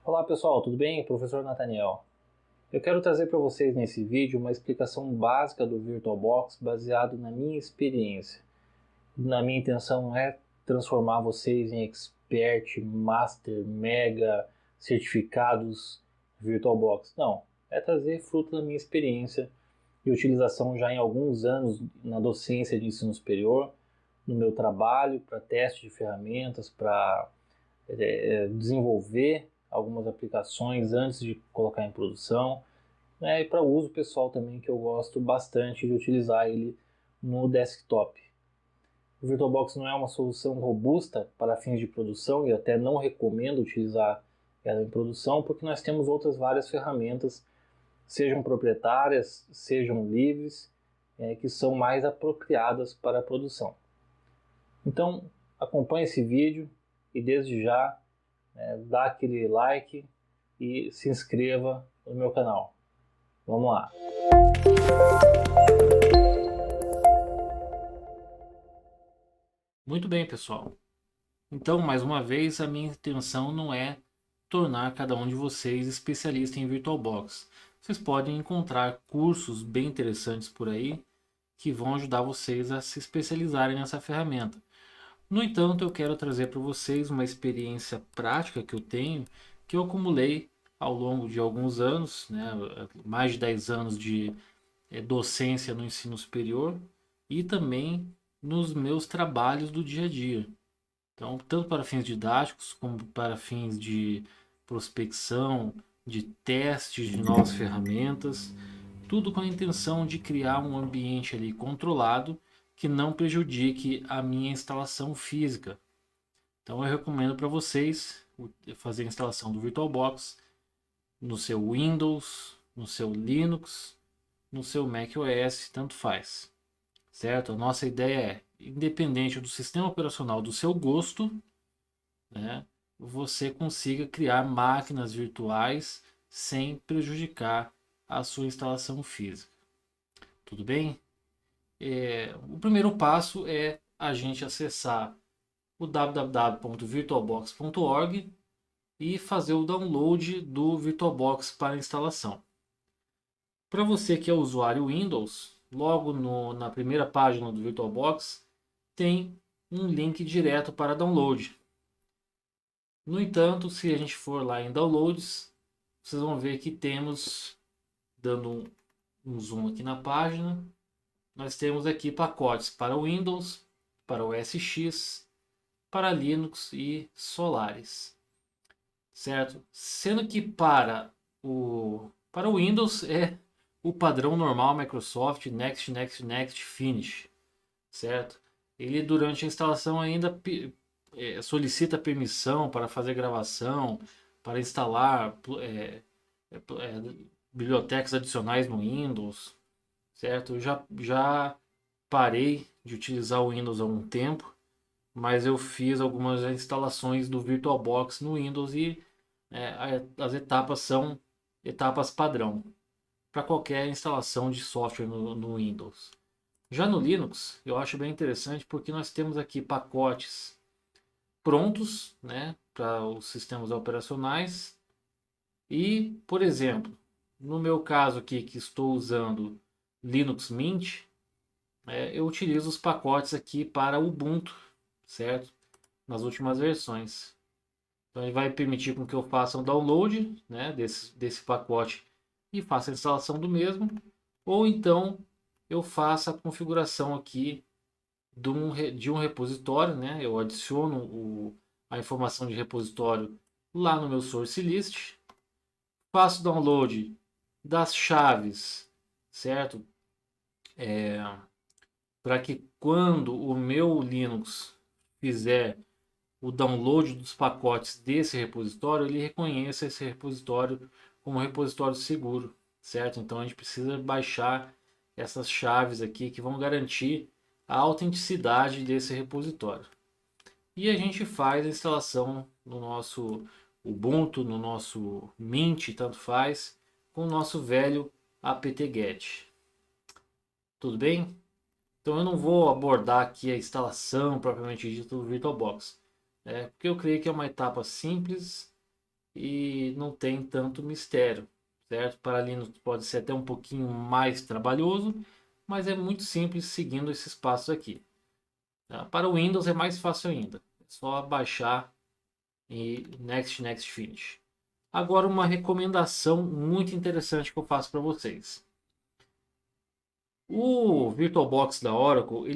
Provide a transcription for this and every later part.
Olá pessoal, tudo bem? Professor Nathaniel. Eu quero trazer para vocês nesse vídeo uma explicação básica do VirtualBox baseado na minha experiência. Na minha intenção não é transformar vocês em expert, master, mega, certificados VirtualBox. Não, é trazer fruto da minha experiência de utilização já em alguns anos na docência de ensino superior, no meu trabalho para teste de ferramentas, para desenvolver algumas aplicações antes de colocar em produção, né, e para uso pessoal também, que eu gosto bastante de utilizar ele no desktop. O VirtualBox não é uma solução robusta para fins de produção e até não recomendo utilizar ela em produção, porque nós temos outras várias ferramentas, sejam proprietárias, sejam livres, que são mais apropriadas para a produção. Então, acompanhe esse vídeo e desde já dá aquele like e se inscreva no meu canal. Vamos lá! Muito bem, pessoal. Então, mais uma vez, a minha intenção não é tornar cada um de vocês especialista em VirtualBox. Vocês podem encontrar cursos bem interessantes por aí que vão ajudar vocês a se especializarem nessa ferramenta. No entanto, eu quero trazer para vocês uma experiência prática que eu tenho, que eu acumulei ao longo de alguns anos, né, mais de 10 anos de docência no ensino superior e também nos meus trabalhos do dia a dia. Então, tanto para fins didáticos como para fins de prospecção, de testes de novas ferramentas, tudo com a intenção de criar um ambiente ali controlado que não prejudique a minha instalação física. Então, eu recomendo para vocês fazer a instalação do VirtualBox no seu Windows, no seu Linux, no seu macOS, tanto faz, certo? A nossa ideia é, independente do sistema operacional do seu gosto, né, você consiga criar máquinas virtuais sem prejudicar a sua instalação física. Tudo bem? O primeiro passo é a gente acessar o www.virtualbox.org e fazer o download do VirtualBox para instalação. Para você que é usuário Windows, logo na primeira página do VirtualBox tem um link direto para download. No entanto, se a gente for lá em Downloads, vocês vão ver que temos, dando um zoom aqui na página, nós temos aqui pacotes para Windows, para o SX, para Linux e Solaris, certo? Sendo que para o Windows é o padrão normal Microsoft Next, Next, Next, Finish, certo? Ele durante a instalação ainda solicita permissão para fazer gravação, para instalar bibliotecas adicionais no Windows, certo? Eu já parei de utilizar o Windows há um tempo, mas eu fiz algumas instalações do VirtualBox no Windows e as etapas são etapas padrão para qualquer instalação de software no Windows. Já no Linux, eu acho bem interessante porque nós temos aqui pacotes prontos, né, para os sistemas operacionais. E, por exemplo, no meu caso aqui que estou usando Linux Mint, eu utilizo os pacotes aqui para Ubuntu, certo? Nas últimas versões. Então ele vai permitir com que eu faça um download, né, desse pacote e faça a instalação do mesmo. Ou então eu faça a configuração aqui de um repositório, né? Eu adiciono a informação de repositório lá no meu source list, faço download das chaves, certo? Para que quando o meu Linux fizer o download dos pacotes desse repositório, ele reconheça esse repositório como um repositório seguro, certo? Então a gente precisa baixar essas chaves aqui que vão garantir a autenticidade desse repositório. E a gente faz a instalação no nosso Ubuntu, no nosso Mint, tanto faz, com o nosso velho apt-get. Tudo bem? Então eu não vou abordar aqui a instalação propriamente dita do VirtualBox, porque eu creio que é uma etapa simples e não tem tanto mistério, certo? Para Linux pode ser até um pouquinho mais trabalhoso, mas é muito simples seguindo esses passos aqui. Tá? Para o Windows é mais fácil ainda, é só baixar e next, next, finish. Agora uma recomendação muito interessante que eu faço para vocês. O VirtualBox da Oracle,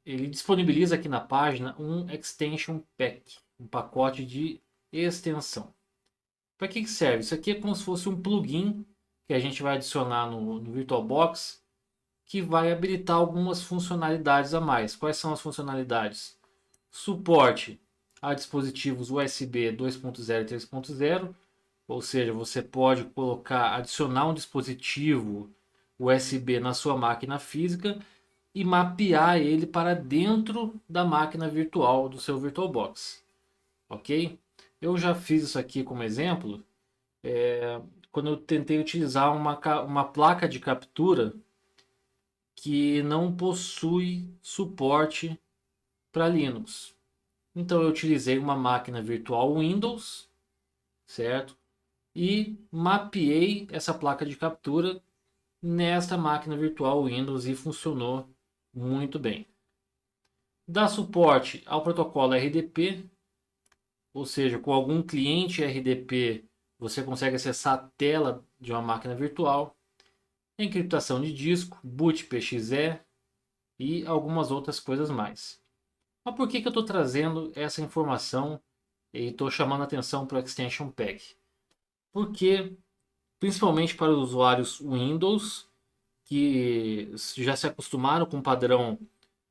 ele disponibiliza aqui na página um Extension Pack, um pacote de extensão. Para que serve? Isso aqui é como se fosse um plugin que a gente vai adicionar no VirtualBox, que vai habilitar algumas funcionalidades a mais. Quais são as funcionalidades? Suporte a dispositivos USB 2.0 e 3.0, ou seja, você pode adicionar um dispositivo USB na sua máquina física e mapear ele para dentro da máquina virtual do seu VirtualBox, ok? Eu já fiz isso aqui como exemplo, quando eu tentei utilizar uma placa de captura que não possui suporte para Linux. Então eu utilizei uma máquina virtual Windows, certo? E mapeei essa placa de captura nesta máquina virtual Windows e funcionou muito bem. Dá suporte ao protocolo RDP, ou seja, com algum cliente RDP você consegue acessar a tela de uma máquina virtual, encriptação de disco, boot PXE e algumas outras coisas mais. Mas por que eu estou trazendo essa informação e estou chamando a atenção para o Extension Pack? Porque, principalmente para os usuários Windows, que já se acostumaram com o padrão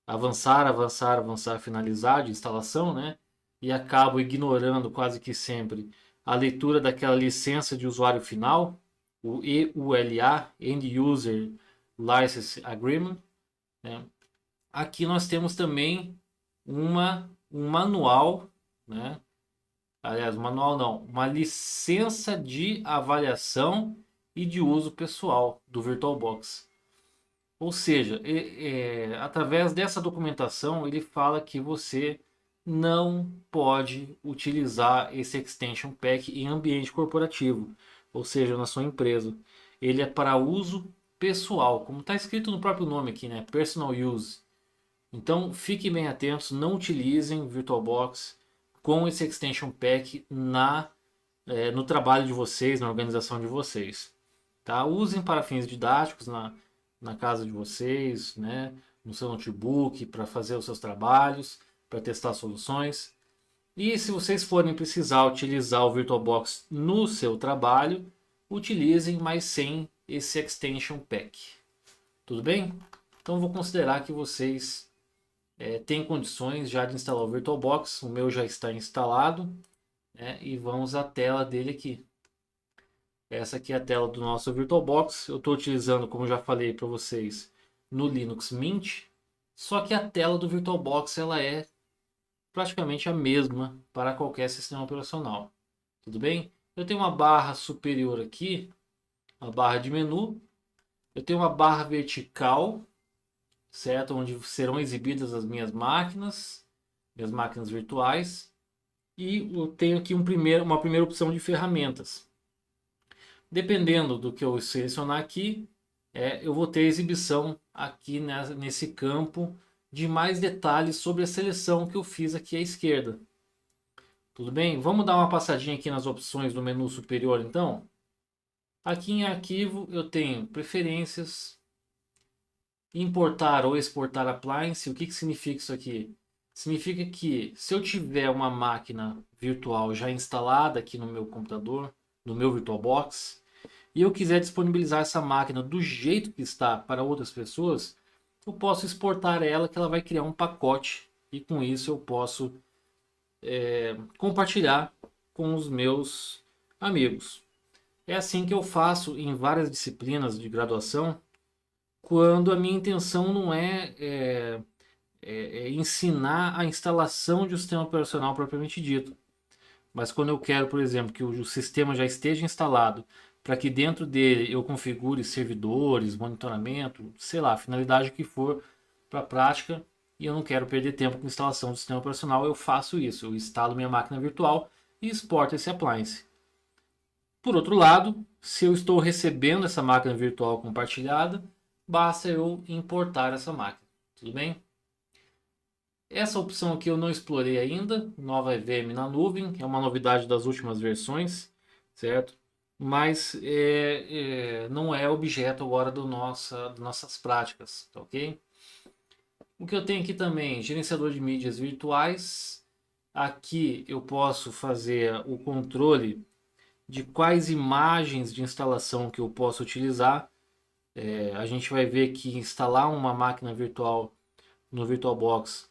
avançar, avançar, avançar, finalizar de instalação, né? E acabam ignorando quase que sempre a leitura daquela licença de usuário final, o EULA, End User License Agreement, né? Aqui nós temos também um manual, né? Aliás, manual não, uma licença de avaliação e de uso pessoal do VirtualBox. Ou seja, através dessa documentação ele fala que você não pode utilizar esse Extension Pack em ambiente corporativo, ou seja, na sua empresa. Ele é para uso pessoal, como está escrito no próprio nome aqui, né? Personal Use. Então fiquem bem atentos, não utilizem VirtualBox com esse Extension Pack no trabalho de vocês, na organização de vocês. Tá? Usem para fins didáticos na casa de vocês, né? No seu notebook, para fazer os seus trabalhos, para testar soluções. E se vocês forem precisar utilizar o VirtualBox no seu trabalho, utilizem, mas sem esse Extension Pack. Tudo bem? Então vou considerar que vocês têm condições já de instalar o VirtualBox. O meu já está instalado, né? E vamos à tela dele aqui. Essa aqui é a tela do nosso VirtualBox. Eu estou utilizando, como já falei para vocês, no Linux Mint. Só que a tela do VirtualBox ela é praticamente a mesma para qualquer sistema operacional. Tudo bem? Eu tenho uma barra superior aqui, uma barra de menu. Eu tenho uma barra vertical, certo? Onde serão exibidas as minhas máquinas virtuais. E eu tenho aqui uma primeira opção de ferramentas. Dependendo do que eu selecionar aqui, eu vou ter exibição aqui nesse campo de mais detalhes sobre a seleção que eu fiz aqui à esquerda. Tudo bem? Vamos dar uma passadinha aqui nas opções do menu superior então? Aqui em arquivo eu tenho preferências, importar ou exportar appliance. O que significa isso aqui? Significa que se eu tiver uma máquina virtual já instalada aqui no meu computador, no meu VirtualBox, e eu quiser disponibilizar essa máquina do jeito que está para outras pessoas, eu posso exportar ela, que ela vai criar um pacote e com isso eu posso compartilhar com os meus amigos. É assim que eu faço em várias disciplinas de graduação, quando a minha intenção não é ensinar a instalação de um sistema operacional propriamente dito. Mas quando eu quero, por exemplo, que o sistema já esteja instalado, para que dentro dele eu configure servidores, monitoramento, sei lá, a finalidade que for para a prática, e eu não quero perder tempo com instalação do sistema operacional, eu faço isso. Eu instalo minha máquina virtual e exporto esse appliance. Por outro lado, se eu estou recebendo essa máquina virtual compartilhada, basta eu importar essa máquina. Tudo bem? Essa opção aqui eu não explorei ainda, nova EVM na nuvem, é uma novidade das últimas versões, certo? Mas não é objeto agora das nossas práticas, tá ok? O que eu tenho aqui também, gerenciador de mídias virtuais. Aqui eu posso fazer o controle de quais imagens de instalação que eu posso utilizar. A gente vai ver que instalar uma máquina virtual no VirtualBox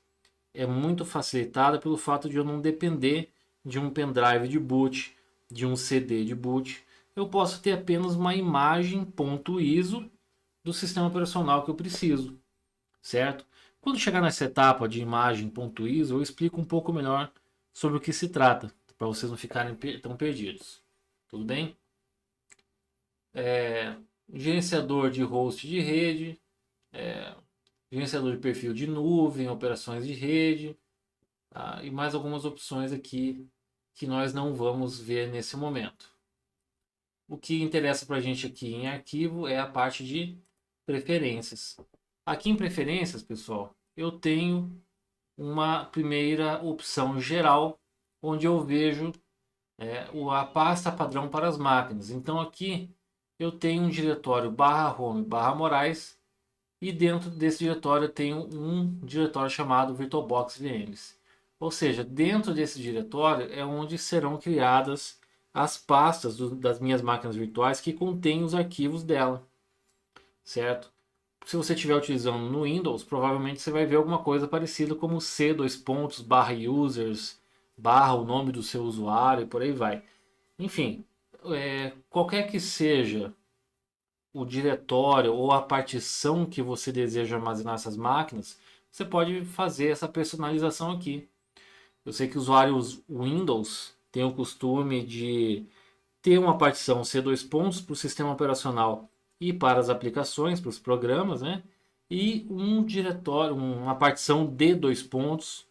é muito facilitada pelo fato de eu não depender de um pendrive de boot, de um CD de boot. Eu posso ter apenas uma imagem .iso do sistema operacional que eu preciso, certo? Quando chegar nessa etapa de imagem .iso, eu explico um pouco melhor sobre o que se trata, para vocês não ficarem tão perdidos. Tudo bem? Gerenciador de host de rede, gerenciador de perfil de nuvem, operações de rede, tá? E mais algumas opções aqui que nós não vamos ver nesse momento. O que interessa para a gente aqui em arquivo é a parte de preferências. Aqui em preferências, pessoal, eu tenho uma primeira opção geral, onde eu vejo a pasta padrão para as máquinas. Então aqui eu tenho um diretório /home /morais e dentro desse diretório eu tenho um diretório chamado VirtualBox VMs. Ou seja, dentro desse diretório é onde serão criadas as pastas das minhas máquinas virtuais que contêm os arquivos dela, certo? Se você estiver utilizando no Windows, provavelmente você vai ver alguma coisa parecida como C dois pontos /users o nome do seu usuário e por aí vai. Enfim, qualquer que seja o diretório ou a partição que você deseja armazenar essas máquinas, você pode fazer essa personalização aqui. Eu sei que usuários Windows têm o costume de ter uma partição C dois pontos para o sistema operacional e para as aplicações, para os programas, né? E um diretório, uma partição D dois pontos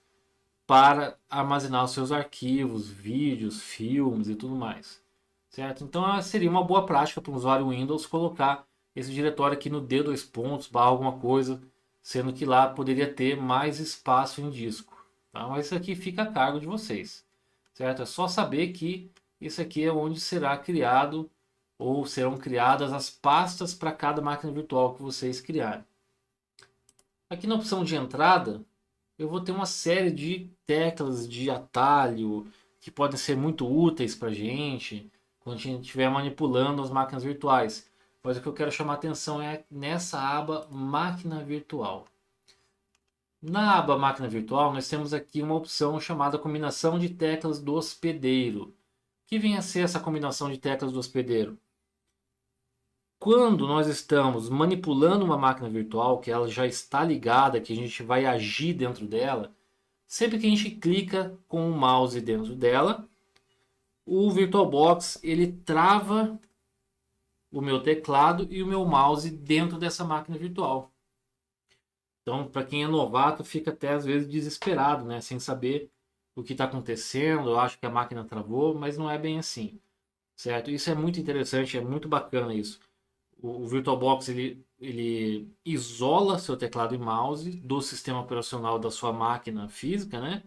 para armazenar os seus arquivos, vídeos, filmes e tudo mais, certo? Então seria uma boa prática para o usuário Windows colocar esse diretório aqui no D dois pontos, barra alguma coisa, sendo que lá poderia ter mais espaço em disco, tá? Mas isso aqui fica a cargo de vocês, certo? É só saber que isso aqui é onde será criado ou serão criadas as pastas para cada máquina virtual que vocês criarem. Aqui na opção de entrada, eu vou ter uma série de teclas de atalho que podem ser muito úteis para a gente quando a gente estiver manipulando as máquinas virtuais. Mas o que eu quero chamar a atenção é nessa aba Máquina Virtual. Na aba Máquina Virtual, nós temos aqui uma opção chamada Combinação de Teclas do Hospedeiro. O que vem a ser essa combinação de teclas do hospedeiro? Quando nós estamos manipulando uma máquina virtual, que ela já está ligada, que a gente vai agir dentro dela, sempre que a gente clica com o mouse dentro dela, o VirtualBox ele trava o meu teclado e o meu mouse dentro dessa máquina virtual. Então, para quem é novato, fica até às vezes desesperado, né? Sem saber o que está acontecendo. Eu acho que a máquina travou, mas não é bem assim, certo? Isso é muito interessante, é muito bacana isso. O VirtualBox ele isola seu teclado e mouse do sistema operacional da sua máquina física, né?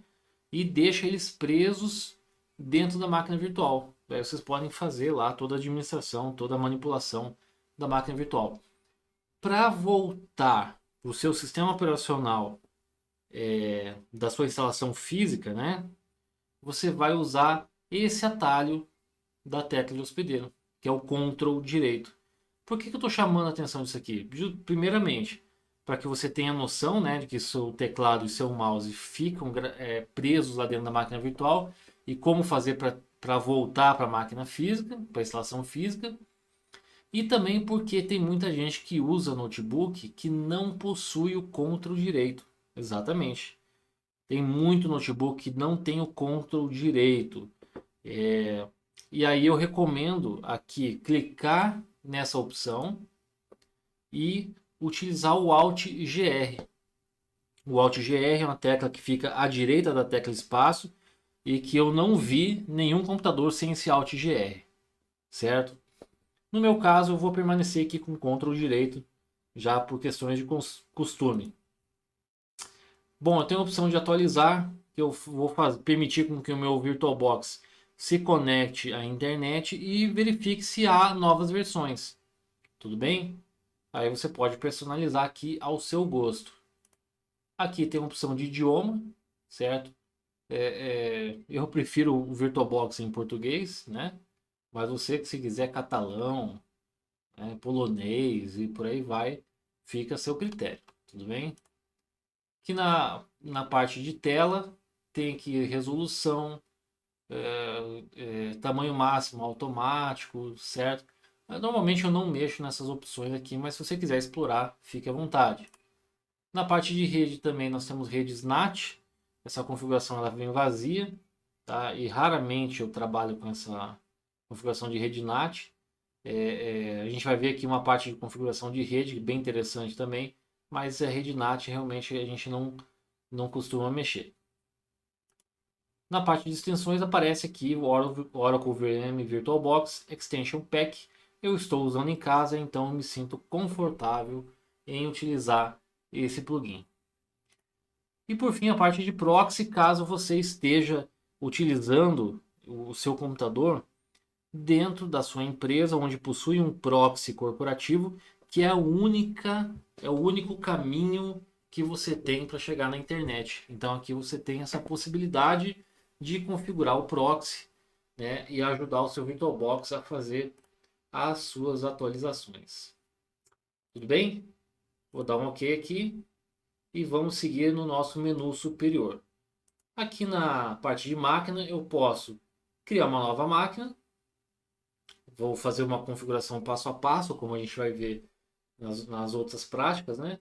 E deixa eles presos dentro da máquina virtual. Aí vocês podem fazer lá toda a administração, toda a manipulação da máquina virtual. Para voltar para o seu sistema operacional da sua instalação física, né? Você vai usar esse atalho da tecla de hospedeiro, que é o Ctrl direito. Por que eu estou chamando a atenção disso aqui? Primeiramente, para que você tenha noção, né, de que seu teclado e seu mouse ficam presos lá dentro da máquina virtual e como fazer para voltar para a máquina física, para a instalação física. E também porque tem muita gente que usa notebook que não possui o Ctrl direito. Exatamente. Tem muito notebook que não tem o Ctrl direito. E aí eu recomendo aqui clicar nessa opção e utilizar o Alt GR. O Alt GR é uma tecla que fica à direita da tecla espaço e que eu não vi nenhum computador sem esse Alt GR. certo? No meu caso, eu vou permanecer aqui com Ctrl direito, já por questões de costume. Bom, eu tenho a opção de atualizar, que eu vou permitir com que o meu VirtualBox se conecte à internet e verifique se há novas versões. Tudo bem? Aí você pode personalizar aqui ao seu gosto. Aqui tem a opção de idioma, certo? Eu prefiro o VirtualBox em português, né? Mas você que se quiser catalão, né, polonês e por aí vai, fica a seu critério, tudo bem? Aqui na parte de tela tem aqui resolução, tamanho máximo automático, certo? Normalmente eu não mexo nessas opções aqui, mas se você quiser explorar, fique à vontade. Na parte de rede também nós temos redes NAT. Essa configuração ela vem vazia, tá? E raramente eu trabalho com essa configuração de rede NAT. A gente vai ver aqui uma parte de configuração de rede bem interessante também, mas a rede NAT realmente a gente não costuma mexer. Na parte de extensões aparece aqui o Oracle VM VirtualBox Extension Pack. Eu estou usando em casa, então me sinto confortável em utilizar esse plugin. E por fim, a parte de proxy, caso você esteja utilizando o seu computador dentro da sua empresa, onde possui um proxy corporativo, que é é o único caminho que você tem para chegar na internet. Então aqui você tem essa possibilidade de configurar o proxy, né, e ajudar o seu VirtualBox a fazer as suas atualizações. Tudo bem? Vou dar um OK aqui e vamos seguir no nosso menu superior. Aqui na parte de máquina eu posso criar uma nova máquina. Vou fazer uma configuração passo a passo, como a gente vai ver nas outras práticas, né?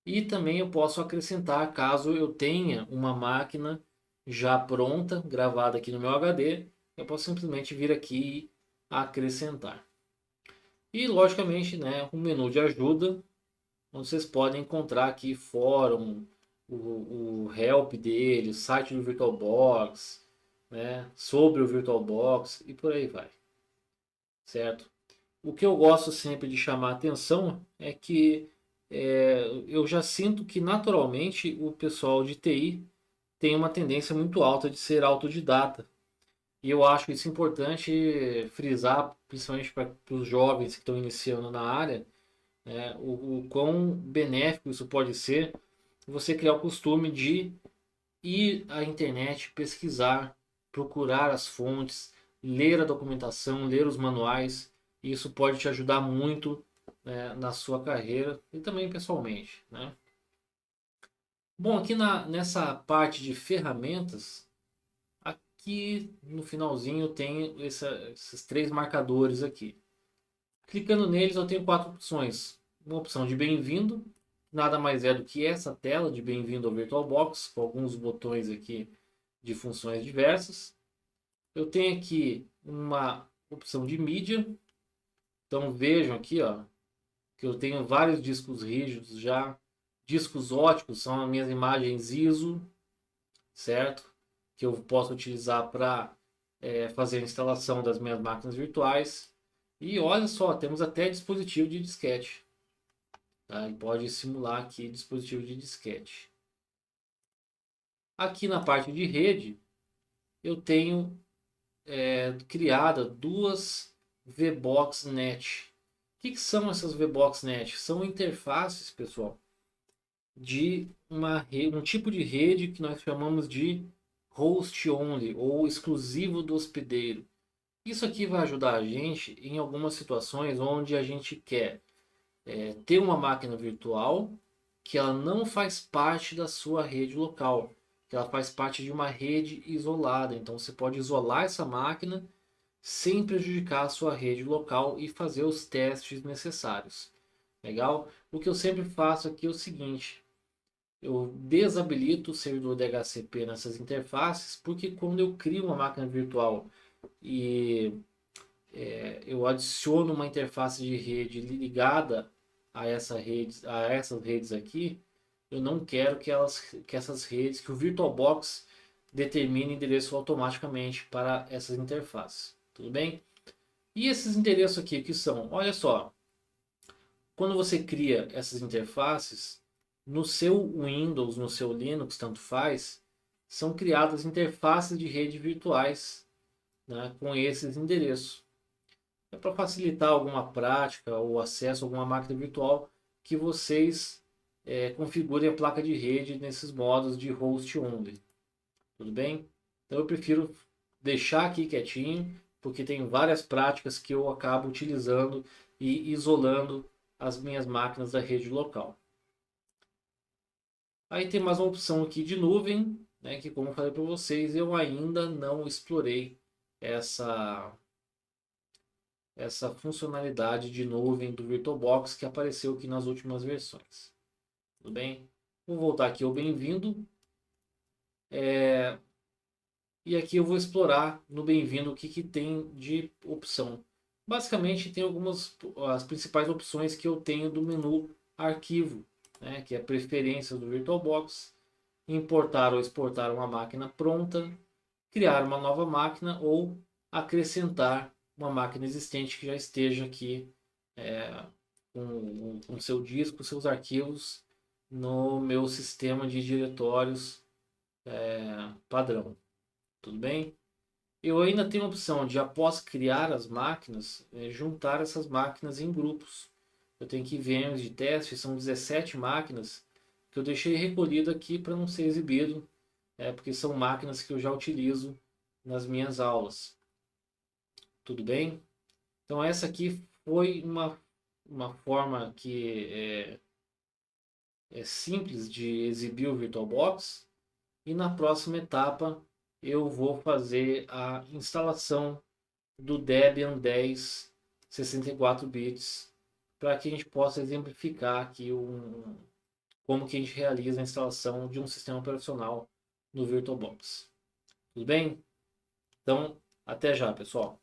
E também eu posso acrescentar, caso eu tenha uma máquina já pronta, gravada aqui no meu HD, eu posso simplesmente vir aqui e acrescentar. E logicamente, né, um menu de ajuda, onde vocês podem encontrar aqui fórum, o help dele, o site do VirtualBox, né, sobre o VirtualBox e por aí vai, certo? O que eu gosto sempre de chamar a atenção é que eu já sinto que naturalmente o pessoal de TI tem uma tendência muito alta de ser autodidata. E eu acho isso importante frisar, principalmente para os jovens que estão iniciando na área, né, o quão benéfico isso pode ser você criar o costume de ir à internet, pesquisar, procurar as fontes, ler a documentação, ler os manuais. Isso pode te ajudar muito, né, na sua carreira e também pessoalmente, né? Bom, aqui nessa parte de ferramentas, aqui no finalzinho tem esses três marcadores aqui. Clicando neles eu tenho quatro opções. Uma opção de bem-vindo, nada mais é do que essa tela de bem-vindo ao VirtualBox, com alguns botões aqui de funções diversas. Eu tenho aqui uma opção de mídia. Então vejam aqui, ó, que eu tenho vários discos rígidos já. Discos óticos são as minhas imagens ISO, certo? Que eu posso utilizar para fazer a instalação das minhas máquinas virtuais. E olha só, temos até dispositivo de disquete. Tá? E pode simular aqui dispositivo de disquete. Aqui na parte de rede, eu tenho criada duas VBox Net. O que são essas VBox Net? São interfaces, pessoal, de um tipo de rede que nós chamamos de host only ou exclusivo do hospedeiro. Isso aqui vai ajudar a gente em algumas situações onde a gente quer ter uma máquina virtual que ela não faz parte da sua rede local, que ela faz parte de uma rede isolada. Então você pode isolar essa máquina sem prejudicar a sua rede local e fazer os testes necessários. Legal? O que eu sempre faço aqui é o seguinte: eu desabilito o servidor DHCP nessas interfaces, porque quando eu crio uma máquina virtual e eu adiciono uma interface de rede ligada a essas redes aqui, eu não quero que essas redes, que o VirtualBox determine endereço automaticamente para essas interfaces. Tudo bem? E esses endereços aqui que são, olha só, quando você cria essas interfaces, no seu Windows, no seu Linux, tanto faz, são criadas interfaces de rede virtuais, né, com esses endereços. É para facilitar alguma prática ou acesso a alguma máquina virtual que vocês configurem a placa de rede nesses modos de host only. Tudo bem? Então eu prefiro deixar aqui quietinho, porque tem várias práticas que eu acabo utilizando e isolando as minhas máquinas da rede local. Aí tem mais uma opção aqui de nuvem, né, que como eu falei para vocês, eu ainda não explorei essa, essa funcionalidade de nuvem do VirtualBox que apareceu aqui nas últimas versões. Tudo bem? Vou voltar aqui ao bem-vindo. E aqui eu vou explorar no bem-vindo o que tem de opção. Basicamente tem algumas as principais opções que eu tenho do menu arquivo, né, que é preferências do VirtualBox, importar ou exportar uma máquina pronta, criar uma nova máquina ou acrescentar uma máquina existente que já esteja aqui com seu disco, seus arquivos no meu sistema de diretórios padrão. Tudo bem? Eu ainda tenho a opção de, após criar as máquinas, juntar essas máquinas em grupos. Eu tenho aqui VMs de teste, são 17 máquinas que eu deixei recolhido aqui para não ser exibido, porque são máquinas que eu já utilizo nas minhas aulas. Tudo bem? Então essa aqui foi uma forma que é simples de exibir o VirtualBox. E na próxima etapa eu vou fazer a instalação do Debian 10 64 bits para que a gente possa exemplificar aqui como que a gente realiza a instalação de um sistema operacional no VirtualBox. Tudo bem? Então, até já, pessoal.